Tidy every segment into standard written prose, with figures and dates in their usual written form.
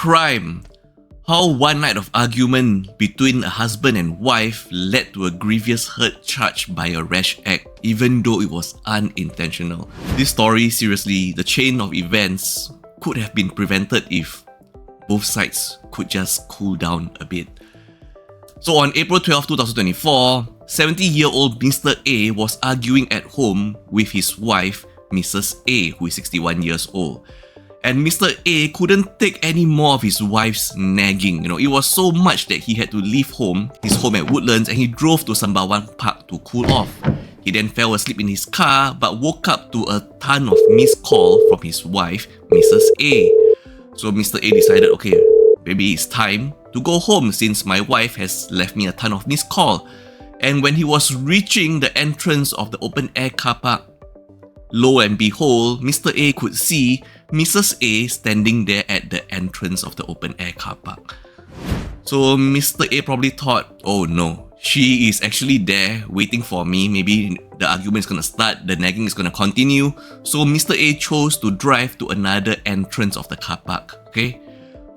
crime. How one night of argument between a husband and wife led to a grievous hurt charged by a rash act, even though it was unintentional. This story, seriously, the chain of events could have been prevented if both sides could just cool down a bit. So on April 12, 2024, 70-year-old Mr. A was arguing at home with his wife, Mrs. A, who is 61 years old. And Mr. A couldn't take any more of his wife's nagging. It was so much that he had to leave his home at Woodlands, and he drove to Sembawang Park to cool off. He then fell asleep in his car but woke up to a ton of missed calls from his wife, Mrs. A. So Mr. A decided, okay, maybe it's time to go home since my wife has left me a ton of missed calls. And when he was reaching the entrance of the open air car park, lo and behold, Mr. A could see Mrs. A standing there at the entrance of the open air car park. So Mr. A probably thought, oh no, she is actually there waiting for me. Maybe the argument is going to start, the nagging is going to continue. So Mr. A chose to drive to another entrance of the car park. Okay.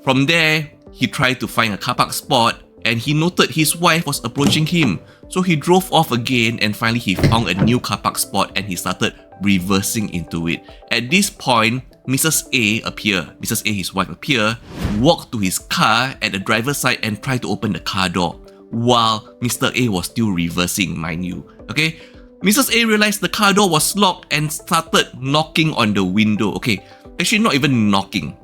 From there, he tried to find a car park spot and he noted his wife was approaching him. So he drove off again and finally he found a new car park spot and he started reversing into it. At this point, Mrs. A, his wife, walked to his car at the driver's side and tried to open the car door while Mr. A was still reversing, mind you. Okay, Mrs. A realized the car door was locked and started knocking on the window. Okay, actually not even knocking.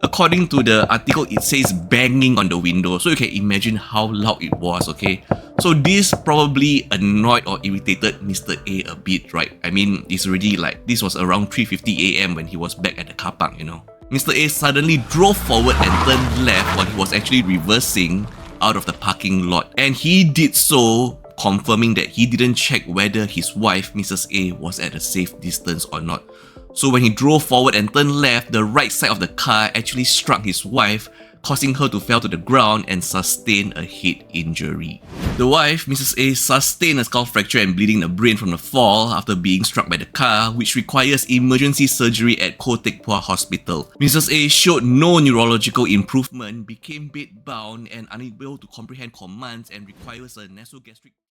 According to the article, it says banging on the window. So you can imagine how loud it was, okay? So this probably annoyed or irritated Mr. A a bit, right? I mean, it's already this was around 3:50 a.m. when he was back at the car park, Mr. A suddenly drove forward and turned left while he was actually reversing out of the parking lot. And he did so, confirming that he didn't check whether his wife, Mrs. A, was at a safe distance or not. So when he drove forward and turned left, the right side of the car actually struck his wife, causing her to fall to the ground and sustain a head injury. The wife, Mrs. A, sustained a skull fracture and bleeding the brain from the fall after being struck by the car, which requires emergency surgery at Koh Teck Phuah Hospital. Mrs. A showed no neurological improvement, became bedbound and unable to comprehend commands, and requires a nasogastric